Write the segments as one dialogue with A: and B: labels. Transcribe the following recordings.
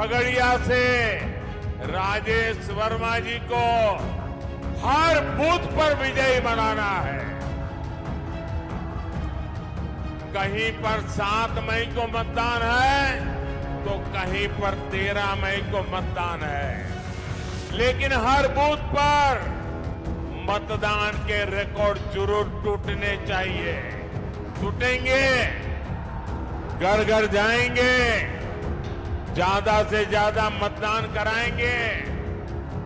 A: खगड़िया से राजेश वर्मा जी को हर बूथ पर विजयी बनाना है। कहीं पर 7 मई को मतदान है तो कहीं पर 13 मई को मतदान है, लेकिन हर बूथ पर मतदान के रिकॉर्ड जरूर टूटने चाहिए। टूटेंगे, घर घर जाएंगे, ज्यादा से ज्यादा मतदान कराएंगे,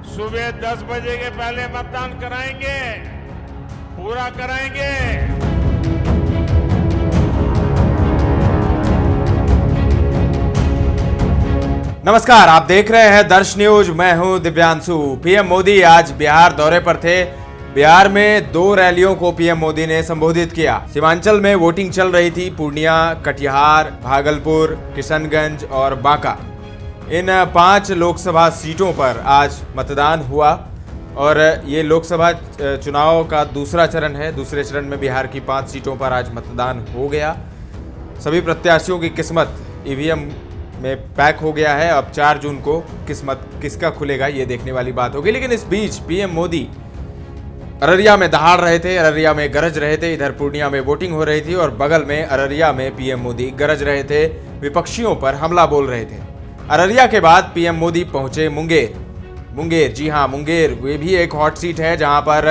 A: सुबह 10 बजे के पहले मतदान कराएंगे, पूरा कराएंगे।
B: नमस्कार, आप देख रहे हैं दर्श न्यूज। मैं हूं दिव्यांशु। पीएम मोदी आज बिहार दौरे पर थे। बिहार में 2 रैलियों को पीएम मोदी ने संबोधित किया। सीमांचल में वोटिंग चल रही थी। पूर्णिया, कटिहार, भागलपुर, किशनगंज और बांका, इन 5 लोकसभा सीटों पर आज मतदान हुआ और ये लोकसभा चुनाव का दूसरा चरण है। दूसरे चरण में बिहार की 5 सीटों पर आज मतदान हो गया। सभी प्रत्याशियों की किस्मत ईवीएम में पैक हो गया है। अब 4 जून को किस्मत किसका खुलेगा ये देखने वाली बात होगी। लेकिन इस बीच पीएम मोदी अररिया में दहाड़ रहे थे, अररिया में गरज रहे थे। इधर पूर्णिया में वोटिंग हो रही थी और बगल में अररिया में पीएम मोदी गरज रहे थे, विपक्षियों पर हमला बोल रहे थे। अररिया के बाद पीएम मोदी पहुंचे मुंगेर। जी हां, मुंगेर वे भी एक हॉट सीट है जहां पर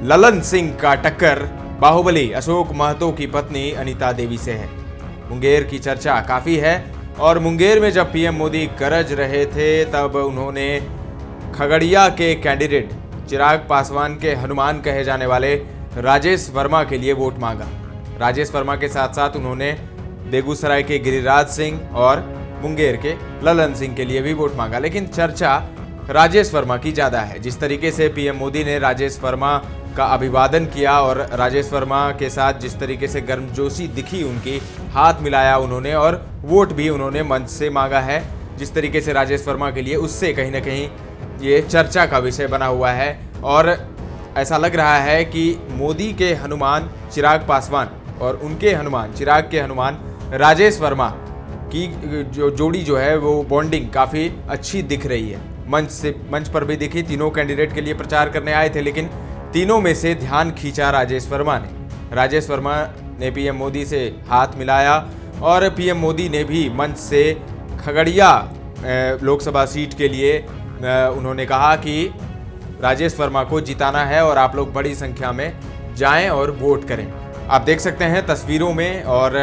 B: ललन सिंह का टक्कर बाहुबली अशोक महतो की पत्नी अनीता देवी से है। मुंगेर की चर्चा काफी है और मुंगेर में जब पीएम मोदी गरज रहे थे तब उन्होंने खगड़िया के कैंडिडेट चिराग पासवान के हनुमान कहे जाने वाले राजेश वर्मा के लिए वोट मांगा। राजेश वर्मा के साथ साथ उन्होंने बेगूसराय के गिरिराज सिंह और मुंगेर के ललन सिंह के लिए भी वोट मांगा। लेकिन चर्चा राजेश वर्मा की ज्यादा है। जिस तरीके से पीएम मोदी ने राजेश वर्मा का अभिवादन किया और राजेश वर्मा के साथ जिस तरीके से गर्मजोशी दिखी उनकी, हाथ मिलाया उन्होंने और वोट भी उन्होंने मंच से मांगा है जिस तरीके से राजेश वर्मा के लिए, उससे कहीं ना कहीं ये चर्चा का विषय बना हुआ है। और ऐसा लग रहा है कि मोदी के हनुमान चिराग पासवान और उनके हनुमान चिराग के हनुमान राजेश वर्मा की जो जोड़ी जो है वो बॉन्डिंग काफ़ी अच्छी दिख रही है। मंच पर भी दिखी। तीनों कैंडिडेट के लिए प्रचार करने आए थे, लेकिन तीनों में से ध्यान खींचा राजेश वर्मा ने। राजेश वर्मा ने पीएम मोदी से हाथ मिलाया और पीएम मोदी ने भी मंच से खगड़िया लोकसभा सीट के लिए उन्होंने कहा कि राजेश वर्मा को जिताना है और आप लोग बड़ी संख्या में जाएं और वोट करें। आप देख सकते हैं तस्वीरों में और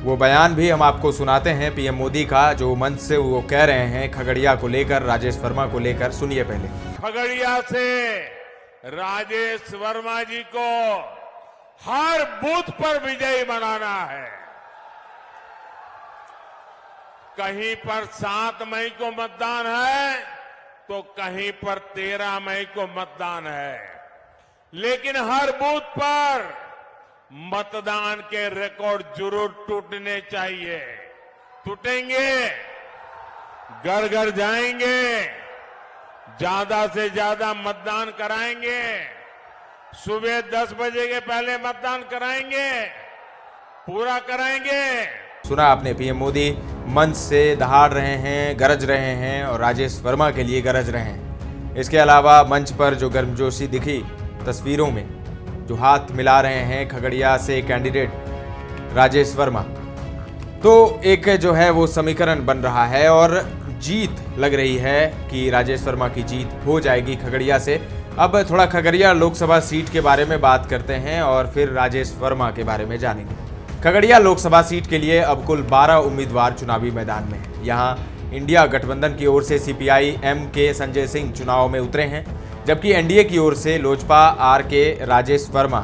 B: वो बयान भी हम आपको सुनाते हैं पीएम मोदी का, जो मंच से वो कह रहे हैं खगड़िया को लेकर, राजेश वर्मा को लेकर। सुनिए पहले।
A: खगड़िया से राजेश वर्मा जी को हर बूथ पर विजयी बनाना है। कहीं पर 7 मई को मतदान है तो कहीं पर 13 मई को मतदान है, लेकिन हर बूथ पर मतदान के रिकॉर्ड जरूर टूटने चाहिए। टूटेंगे, घर घर जाएंगे, ज्यादा से ज्यादा मतदान कराएंगे, सुबह 10 बजे के पहले मतदान कराएंगे, पूरा कराएंगे।
B: सुना आपने, पीएम मोदी मंच से दहाड़ रहे हैं, गरज रहे हैं और राजेश वर्मा के लिए गरज रहे हैं। इसके अलावा मंच पर जो गर्मजोशी दिखी तस्वीरों में, जो हाथ मिला रहे हैं खगड़िया से कैंडिडेट राजेश वर्मा, तो एक जो है वो समीकरण बन रहा है और जीत लग रही है कि राजेश वर्मा की जीत हो जाएगी खगड़िया से। अब थोड़ा खगड़िया लोकसभा सीट के बारे में बात करते हैं और फिर राजेश वर्मा के बारे में जानेंगे। खगड़िया लोकसभा सीट के लिए अब कुल 12 उम्मीदवार चुनावी मैदान में हैं। यहाँ इंडिया गठबंधन की ओर से सीपीआई एम के संजय सिंह चुनाव में उतरे हैं, जबकि एनडीए की ओर से लोजपा आर के राजेश वर्मा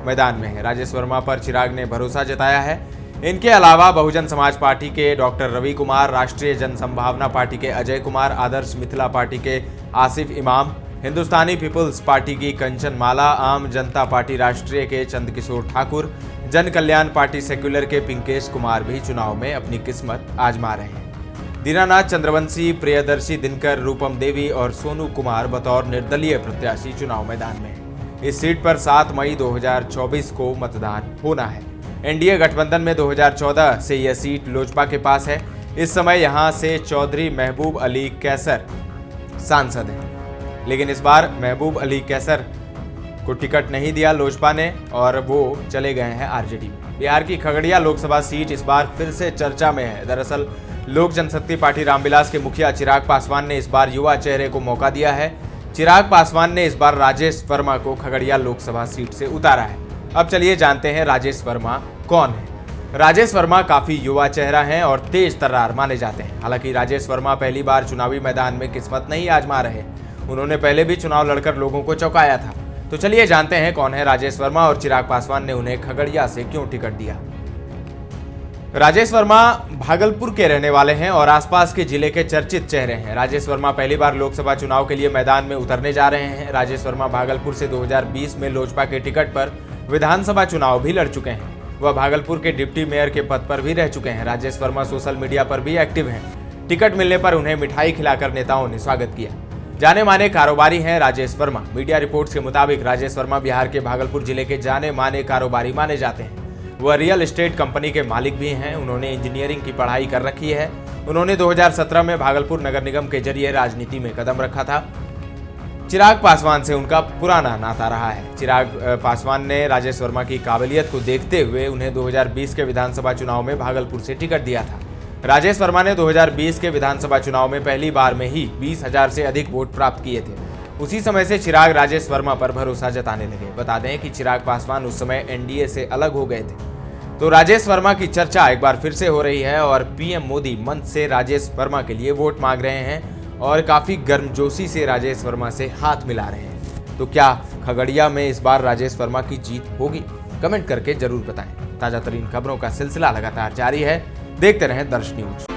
B: मैदान में है। राजेश वर्मा पर चिराग ने भरोसा जताया है। इनके अलावा बहुजन समाज पार्टी के डॉक्टर रवि कुमार, राष्ट्रीय जनसंभावना पार्टी के अजय कुमार, आदर्श मिथिला पार्टी के आसिफ इमाम, हिंदुस्तानी पीपुल्स पार्टी की कंचन माला, आम जनता पार्टी राष्ट्रीय के चंद्रकिशोर ठाकुर, जन कल्याण पार्टी सेक्युलर के पिंकेश कुमार भी चुनाव में अपनी किस्मत आजमा रहे हैं। दीनानाथ चंद्रवंशी, प्रियदर्शी दिनकर, रूपम देवी और सोनू कुमार बतौर निर्दलीय प्रत्याशी चुनाव मैदान में हैं। इस सीट पर 7 मई 2024 को मतदान होना है। एनडीए गठबंधन में 2014 से यह सीट लोजपा के पास है। इस समय यहां से चौधरी महबूब अली कैसर सांसद हैं, लेकिन इस बार महबूब अली कैसर को टिकट नहीं दिया लोजपा ने और वो चले गए हैं आरजेडी में। बिहार की खगड़िया लोकसभा सीट इस बार फिर से चर्चा में है। दरअसल लोक जनशक्ति पार्टी रामविलास के मुखिया चिराग पासवान ने इस बार युवा चेहरे को मौका दिया है। चिराग पासवान ने इस बार राजेश वर्मा को खगड़िया लोकसभा सीट से उतारा है। अब चलिए जानते हैं राजेश वर्मा कौन है। राजेश वर्मा काफी युवा चेहरा हैं और तेज तर्रार माने जाते हैं। हालांकि राजेश वर्मा पहली बार चुनावी मैदान में किस्मत नहीं आजमा रहे, उन्होंने पहले भी चुनाव लड़कर लोगों को चौंकाया था। तो चलिए जानते हैं कौन है राजेश वर्मा और चिराग पासवान ने उन्हें खगड़िया से क्यों टिकट दिया। राजेश वर्मा भागलपुर के रहने वाले हैं और आसपास के जिले के चर्चित चेहरे हैं। राजेश वर्मा पहली बार लोकसभा चुनाव के लिए मैदान में उतरने जा रहे हैं। राजेश वर्मा भागलपुर से 2020 में लोजपा के टिकट पर विधानसभा चुनाव भी लड़ चुके हैं। वह भागलपुर के डिप्टी मेयर के पद पर भी रह चुके हैं। राजेश वर्मा सोशल मीडिया पर भी एक्टिव हैं। टिकट मिलने पर उन्हें मिठाई खिलाकर नेताओं ने स्वागत किया। जाने माने कारोबारी हैं राजेश वर्मा। मीडिया रिपोर्ट्स के मुताबिक राजेश वर्मा बिहार के भागलपुर जिले के जाने माने कारोबारी माने जाते हैं। वह रियल एस्टेट कंपनी के मालिक भी हैं। उन्होंने इंजीनियरिंग की पढ़ाई कर रखी है। उन्होंने 2017 में भागलपुर नगर निगम के जरिए राजनीति में कदम रखा था। चिराग पासवान से उनका पुराना नाता रहा है। चिराग पासवान ने राजेश वर्मा की काबिलियत को देखते हुए उन्हें 2020 के विधानसभा चुनाव में भागलपुर से टिकट दिया था। राजेश वर्मा ने 2020 के विधानसभा चुनाव में पहली बार में ही 20,000 से अधिक वोट प्राप्त किए थे। उसी समय से चिराग राजेश वर्मा पर भरोसा जताने लगे। बता दें कि चिराग पासवान उस समय एनडीए से अलग हो गए थे। तो राजेश वर्मा की चर्चा एक बार फिर से हो रही है और पीएम मोदी मंच से राजेश वर्मा के लिए वोट मांग रहे हैं और काफी गर्मजोशी से राजेश वर्मा से हाथ मिला रहे हैं। तो क्या खगड़िया में इस बार राजेश वर्मा की जीत होगी? कमेंट करके जरूर बताएं। ताजा तरीन खबरों का सिलसिला लगातार जारी है। देखते रहें दर्श न्यूज।